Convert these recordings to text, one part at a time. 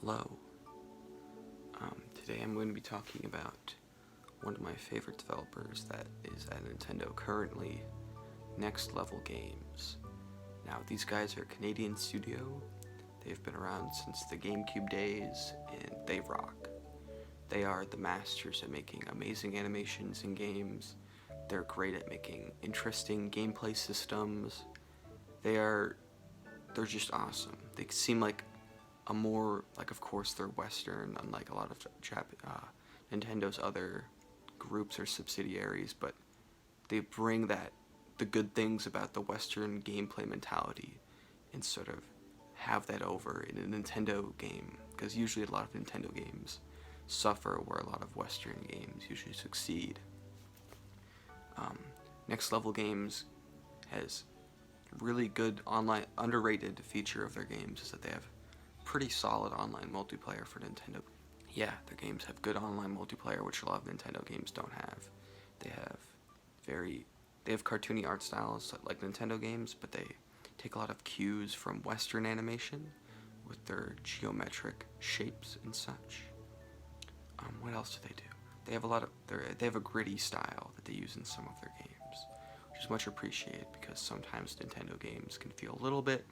Hello. Today I'm going to be talking about one of my favorite developers that is at Nintendo currently, Next Level Games. Now, these guys are a Canadian studio. They've been around since the GameCube days, and they rock. They are the masters at making amazing animations in games. They're great at making interesting gameplay systems. They're just awesome. They seem like a more, of course they're Western, unlike a lot of Nintendo's other groups or subsidiaries, but they bring the good things about the Western gameplay mentality and sort of have that over in a Nintendo game, because usually a lot of Nintendo games suffer where a lot of Western games usually succeed. Next Level Games has really good online, underrated feature of their games is that they have pretty solid online multiplayer for Nintendo. Yeah, their games have good online multiplayer, which a lot of Nintendo games don't have. They have cartoony art styles like Nintendo games, but they take a lot of cues from Western animation with their geometric shapes and such. What else do they do? They have a gritty style that they use in some of their games, which is much appreciated because sometimes Nintendo games can feel a little bit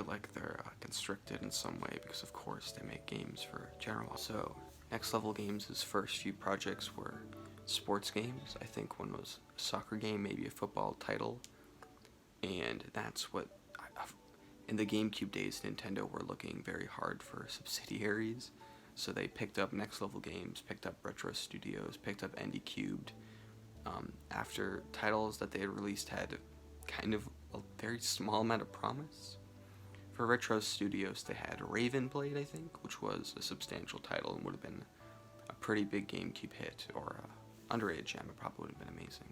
like they're constricted in some way, because of course they make games for general. So Next Level Games' first few projects were sports games. I think one was a soccer game, maybe a football title, and that's what in the GameCube days Nintendo were looking very hard for subsidiaries, so they picked up Next Level Games, picked up Retro Studios, picked up ND Cubed, after titles that they had released had kind of a very small amount of promise. For Retro Studios, they had Raven Blade, I think, which was a substantial title and would have been a pretty big GameCube hit, or a underrated gem. It probably would have been amazing.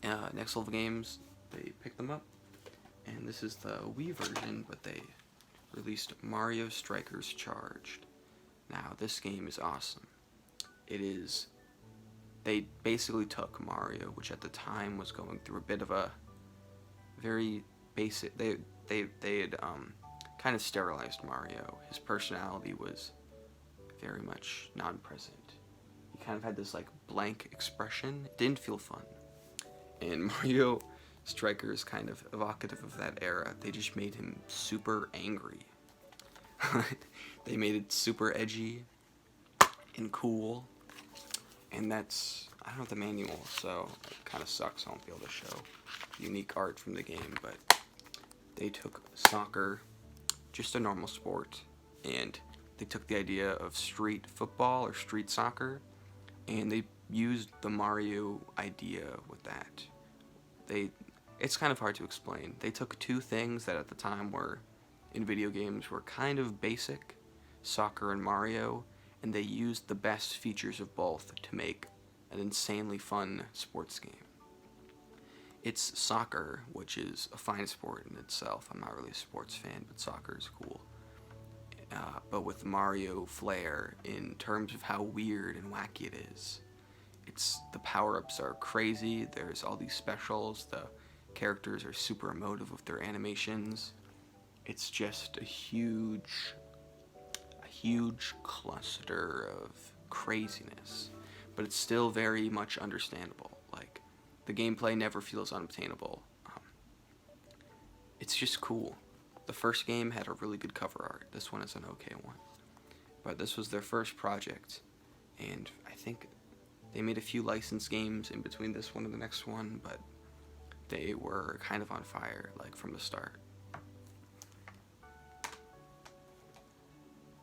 But Next Level Games, they picked them up, and this is the Wii version, but they released Mario Strikers Charged. Now, this game is awesome. They basically took Mario, which at the time was going through a bit of a very basic, they had kind of sterilized Mario. His personality was very much non-present. He kind of had this blank expression. It didn't feel fun. And Mario Striker is kind of evocative of that era. They just made him super angry. They made it super edgy and cool. And that's, I don't have the manual, so it kind of sucks I won't be able to show unique art from the game, but they took soccer, just a normal sport, and they took the idea of street football or street soccer, and they used the Mario idea with that. It's kind of hard to explain. They took two things that at the time were, in video games, were kind of basic, soccer and Mario, and they used the best features of both to make an insanely fun sports game. It's soccer, which is a fine sport in itself. I'm not really a sports fan, but soccer is cool. But with Mario flair in terms of how weird and wacky it is. The power-ups are crazy, there's all these specials, the characters are super emotive with their animations. It's just a huge cluster of craziness, but it's still very much understandable. The gameplay never feels unobtainable. It's just cool. The first game had a really good cover art. This one is an okay one. But this was their first project, and I think they made a few licensed games in between this one and the next one, but they were kind of on fire, from the start.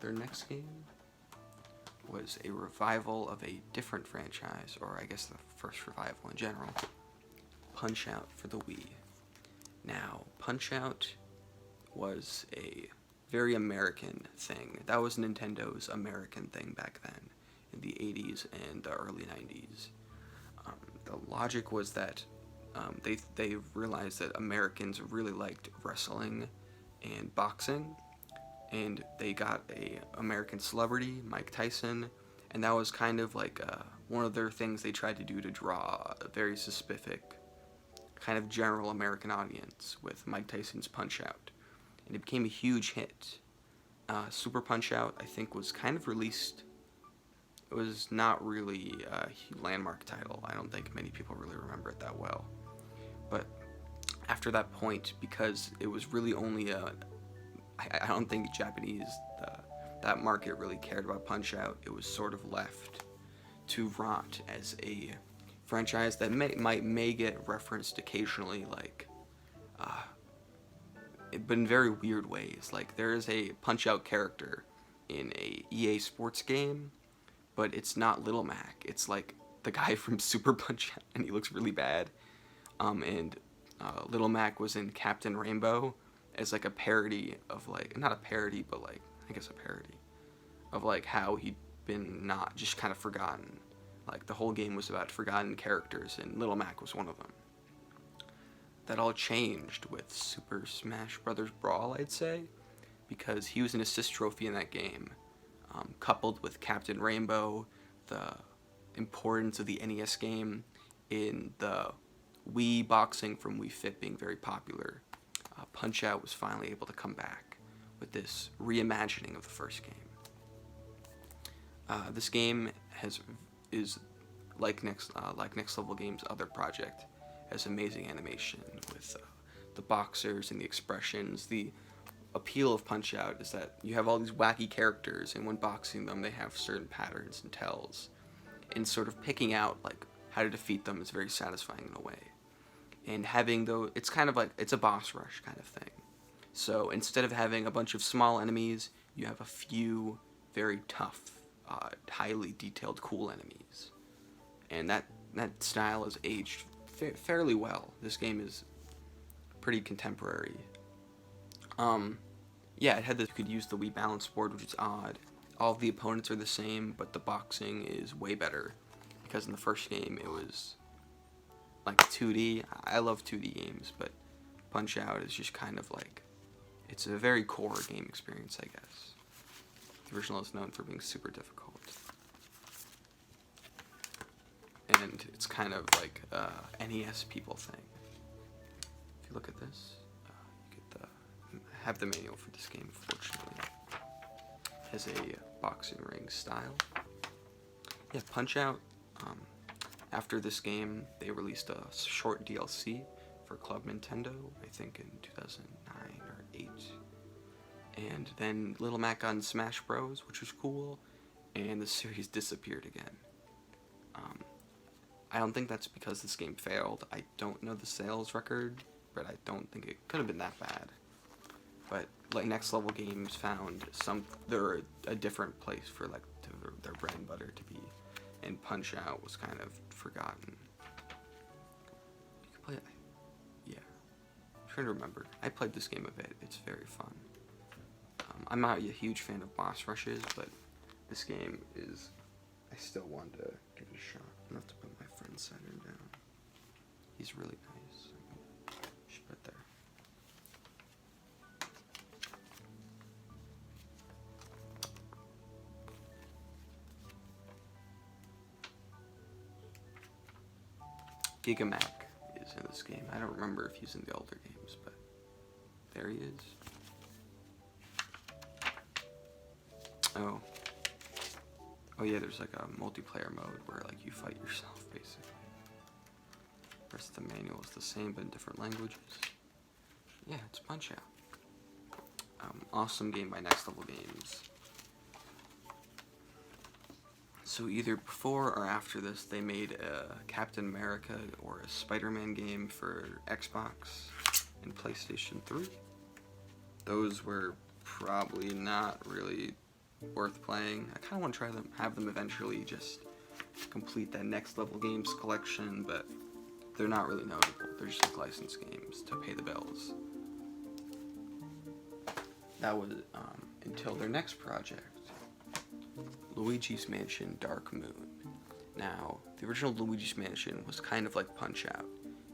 Their next game was a revival of a different franchise, or I guess the first revival in general, Punch-Out for the Wii. Now, Punch-Out was a very American thing. That was Nintendo's American thing back then, in the 80s and the early 90s. The logic was that they realized that Americans really liked wrestling and boxing, and they got a American celebrity, Mike Tyson, and that was kind of one of their things they tried to do to draw a very specific kind of general American audience with Mike Tyson's Punch-Out. And it became a huge hit. Super Punch-Out, I think, was kind of released. It was not really a landmark title. I don't think many people really remember it that well. But after that point, because it was really only I don't think Japanese, that market really cared about Punch-Out. It was sort of left to rot as a franchise that may get referenced occasionally, like, but in very weird ways. Like, there is a Punch-Out character in a EA Sports game, but it's not Little Mac. It's like the guy from Super Punch-Out, and he looks really bad. And Little Mac was in Captain Rainbow as like a parody of, like, not a parody, but like, I guess a parody of like how he'd been not just kind of forgotten. Like, the whole game was about forgotten characters, and Little Mac was one of them. That all changed with Super Smash Bros. Brawl, I'd say, because he was an assist trophy in that game, coupled with Captain Rainbow, the importance of the NES game in the Wii boxing from Wii Fit being very popular. Punch-Out was finally able to come back with this reimagining of the first game. This game is like Next Level Game's other project, has amazing animation with the boxers and the expressions. The appeal of Punch-Out is that you have all these wacky characters, and when boxing them, they have certain patterns and tells, and sort of picking out like how to defeat them is very satisfying in a way. And having it's kind of like, it's a boss rush kind of thing. So instead of having a bunch of small enemies, you have a few very tough, highly detailed, cool enemies. And that style has aged fairly well. This game is pretty contemporary. Yeah, it had this, you could use the Wii balance board, which is odd. All of the opponents are the same, but the boxing is way better, because in the first game it was like 2D. I love 2D games, but Punch-Out is just kind of like, it's a very core game experience, I guess. The original is known for being super difficult. And it's kind of like a NES people thing. If you look at this, you get I have the manual for this game, fortunately. It has a boxing ring style. Yeah, Punch-Out. After this game, they released a short DLC for Club Nintendo, I think in 2009 or 8. And then Little Mac on Smash Bros., which was cool, and the series disappeared again. I don't think that's because this game failed. I don't know the sales record, but I don't think it could have been that bad. But like Next Level Games found they're a different place for like their bread and butter to be, and Punch-Out was kind of forgotten. You can play it. Yeah, I'm trying to remember. I played this game a bit. It's very fun. I'm not a huge fan of boss rushes, but this game is. I still want to give it a shot. I'm gonna have to put my friend Saturn down. He's really nice. Should put there. Gigamac is in this game. I don't remember if he's in the older games, but there he is. Oh yeah, there's like a multiplayer mode where like you fight yourself, basically. The rest of the manual is the same, but in different languages. Yeah, it's Punch-Out. Awesome game by Next Level Games. So either before or after this, they made a Captain America or a Spider-Man game for Xbox and PlayStation 3. Those were probably not really worth playing. I kind of want to try them, have them eventually just complete that Next Level Games collection, but they're not really notable. They're just like licensed games to pay the bills. That was until their next project, Luigis Mansion Dark Moon. Now, the original Luigis Mansion was kind of like Punch-Out,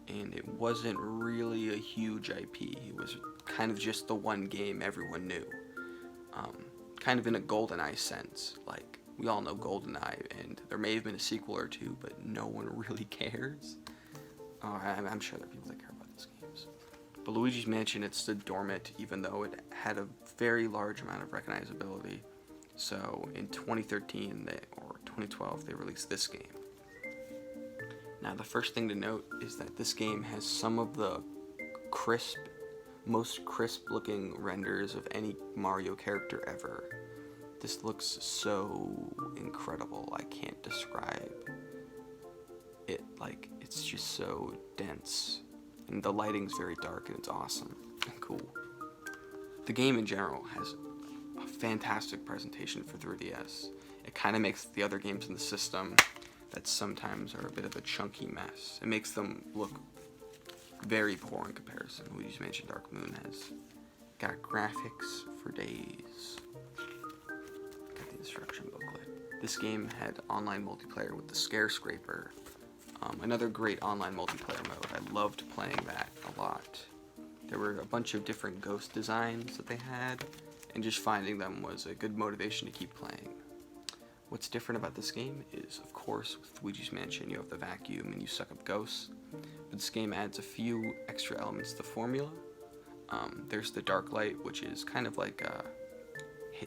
and it wasn't really a huge IP. It was kind of just the one game everyone knew. Kind of in a GoldenEye sense. Like, we all know GoldenEye, and there may have been a sequel or two, but no one really cares. I'm sure there are people that care about these games. But Luigi's Mansion, it stood dormant even though it had a very large amount of recognizability. So in 2013 or 2012, they released this game. Now the first thing to note is that this game has some of the most crisp looking renders of any Mario character ever. This looks so incredible, I can't describe it. Like, it's just so dense, and the lighting's very dark, and it's awesome and cool. The game in general has a fantastic presentation for 3DS. It kind of makes the other games in the system that sometimes are a bit of a chunky mess. It makes them look very poor in comparison. Luigi's Mansion Dark Moon has got graphics for days. Got the instruction booklet. This game had online multiplayer with the Scare Scraper. Another great online multiplayer mode. I loved playing that a lot. There were a bunch of different ghost designs that they had, and just finding them was a good motivation to keep playing. What's different about this game is, of course, with Luigi's Mansion, you have the vacuum and you suck up ghosts. But this game adds a few extra elements to the formula. There's the dark light, which is kind of like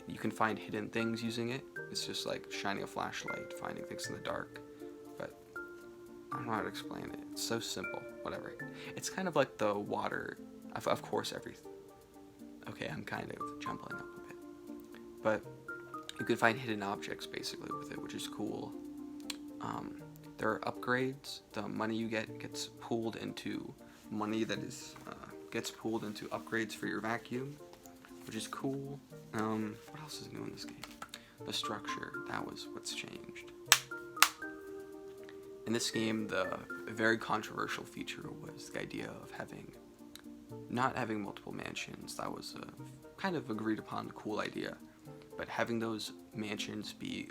you can find hidden things using it. It's just like shining a flashlight, finding things in the dark. But I don't know how to explain it. It's so simple. Whatever. It's kind of like the water. Of course, okay, I'm kind of jumbling up a bit. But you can find hidden objects basically with it, which is cool. There are upgrades. The money you get gets pooled into money that is gets pooled into upgrades for your vacuum, which is cool. What else is new in this game? The structure. That was what's changed. In this game, the very controversial feature was the idea of not having multiple mansions. That was a kind of agreed upon cool idea. But having those mansions be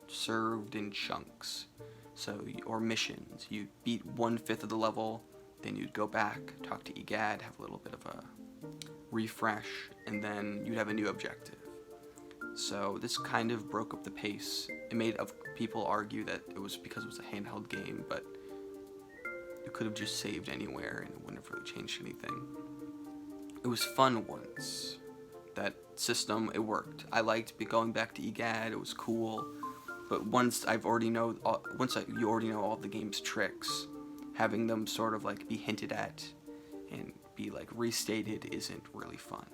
served in chunks, or missions. You'd beat 1/5 of the level, then you'd go back, talk to Egad, have a little bit of a refresh, and then you'd have a new objective. So this kind of broke up the pace. It made people argue that it was because it was a handheld game, but you could have just saved anywhere and it wouldn't have really changed anything. It was fun once. That system, it worked. I liked going back to Egad, it was cool. But once you already know all the game's tricks, having them sort of like be hinted at and be like restated isn't really fun.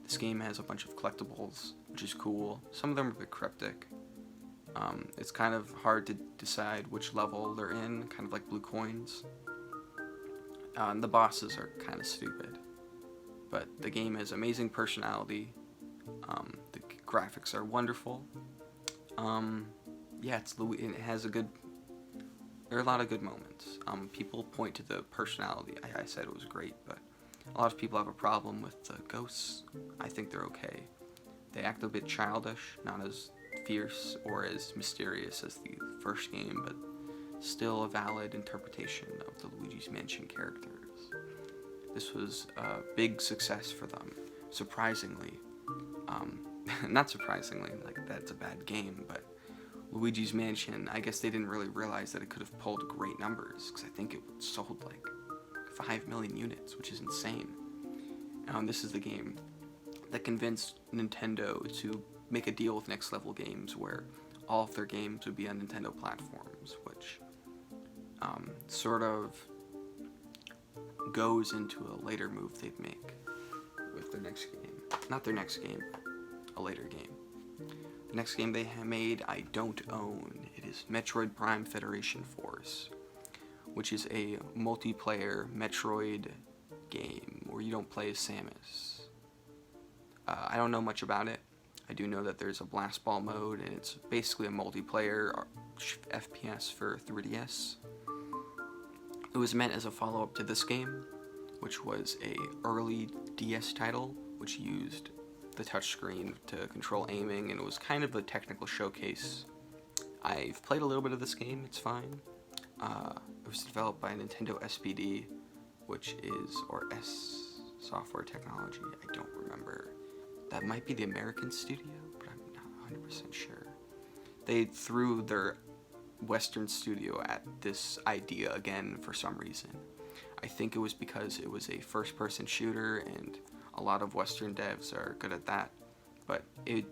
This game has a bunch of collectibles, which is cool. Some of them are a bit cryptic. It's kind of hard to decide which level they're in, kind of like blue coins. And the bosses are kind of stupid. But the game has amazing personality. The graphics are wonderful. Yeah, it has there are a lot of good moments. People point to the personality. I said it was great, but a lot of people have a problem with the ghosts. I think they're okay. They act a bit childish, not as fierce or as mysterious as the first game, but still a valid interpretation of the Luigi's Mansion characters. This was a big success for them, surprisingly. Not surprisingly, like that's a bad game, but Luigi's Mansion, I guess they didn't really realize that it could have pulled great numbers, because I think it sold like 5 million units, which is insane. This is the game that convinced Nintendo to make a deal with Next Level Games where all of their games would be on Nintendo platforms, which sort of goes into a later move they'd make with their next game. Not their next game, a later game. The next game they made, I don't own. It is Metroid Prime Federation Force, which is a multiplayer Metroid game where you don't play as Samus. I don't know much about it. I do know that there's a blast ball mode, and it's basically a multiplayer FPS for 3DS. It was meant as a follow-up to this game, which was a early DS title, which used the touchscreen to control aiming, and it was kind of a technical showcase. I've played a little bit of this game, it's fine. It was developed by Nintendo SPD, or S Software Technology, I don't remember. That might be the American studio, but I'm not 100% sure. They threw their Western studio at this idea again for some reason. I think it was because it was a first-person shooter, and a lot of Western devs are good at that. But it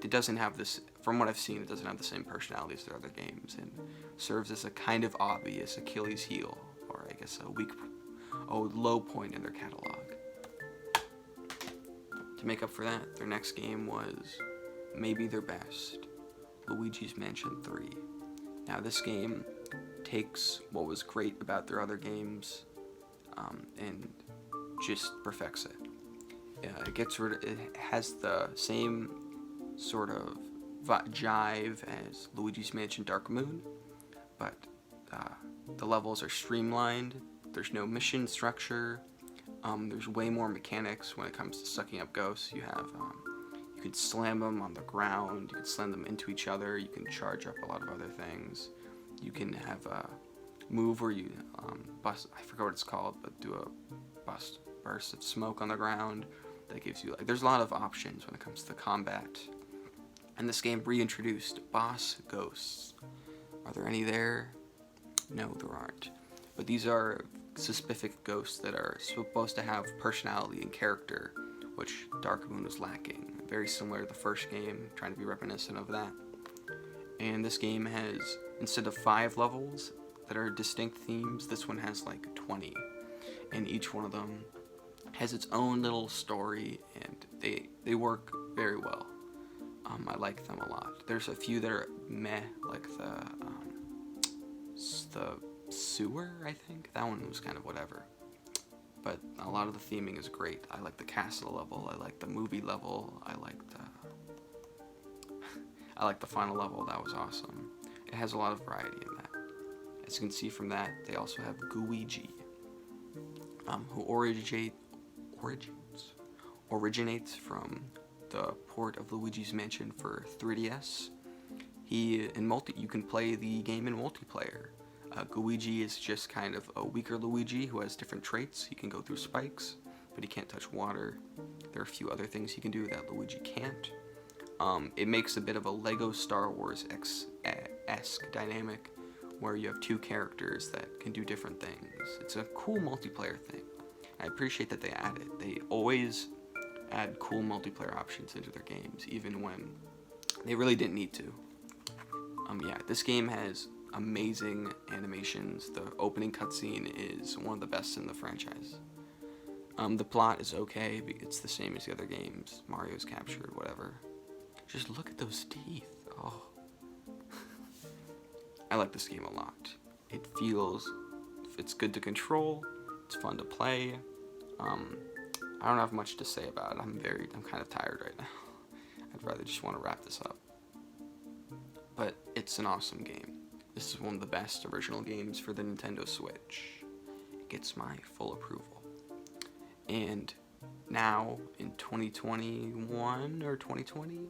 doesn't have this, from what I've seen, it doesn't have the same personality as their other games, and serves as a kind of obvious Achilles heel, or I guess a low point in their catalog. To make up for that, their next game was maybe their best, Luigi's Mansion 3. Now this game takes what was great about their other games and just perfects it. It has the same sort of jive as Luigi's Mansion Dark Moon, but the levels are streamlined. There's no mission structure. There's way more mechanics when it comes to sucking up ghosts. You can slam them on the ground. You can slam them into each other. You can charge up a lot of other things. You can have a move where you bust. I forgot what it's called, but do a burst of smoke on the ground. That gives you there's a lot of options when it comes to combat. And this game reintroduced boss ghosts. Are there any there? No, there aren't. But these are specific ghosts that are supposed to have personality and character, which Dark Moon was lacking. Very similar to the first game, trying to be reminiscent of that. And this game has, instead of 5 levels that are distinct themes, this one has like 20. And each one of them has its own little story, and they work very well. I like them a lot. There's a few that are meh, like the sewer, I think. That one was kind of whatever. But a lot of the theming is great. I like the castle level. I like the movie level. I like the final level. That was awesome. It has a lot of variety in that. As you can see from that, they also have Luigi, who originates from the port of Luigi's Mansion for 3DS. You can play the game in multiplayer. Luigi is just kind of a weaker Luigi who has different traits. He can go through spikes, but he can't touch water. There are a few other things he can do that Luigi can't. It makes a bit of a Lego Star Wars-esque dynamic, where you have 2 characters that can do different things. It's a cool multiplayer thing. I appreciate that they add it. They always add cool multiplayer options into their games, even when they really didn't need to. This game has amazing animations. The opening cutscene is one of the best in the franchise. The plot is okay. It's the same as the other games. Mario's captured, whatever. Just look at those teeth. Oh. I like this game a lot. It's good to control. It's fun to play. I don't have much to say about it. I'm kind of tired right now. I'd rather just want to wrap this up. But it's an awesome game. This is one of the best original games for the Nintendo Switch. It gets my full approval. And now, in 2021 or 2020,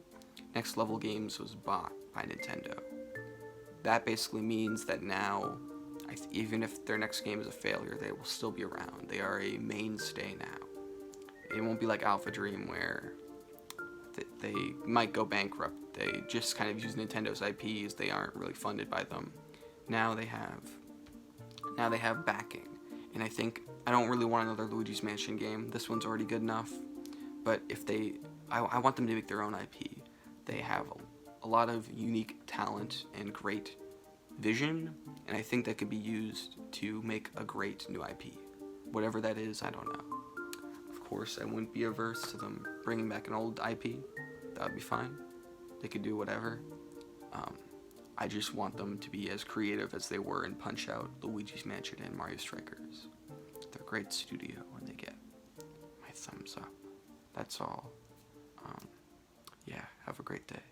Next Level Games was bought by Nintendo. That basically means that now, even if their next game is a failure, they will still be around. They are a mainstay now. It won't be like Alpha Dream where they might go bankrupt. They just kind of use Nintendo's IPs. They aren't really funded by them. Now they have backing. And I don't really want another Luigi's Mansion game. This one's already good enough. But I want them to make their own IP. They have a lot of unique talent and great vision, and I think that could be used to make a great new IP. Whatever that is, I don't know. Of course, I wouldn't be averse to them bringing back an old IP. That would be fine. They could do whatever. I just want them to be as creative as they were in Punch-Out!, Luigi's Mansion, and Mario Strikers. They're a great studio, and they get my thumbs up. That's all. Have a great day.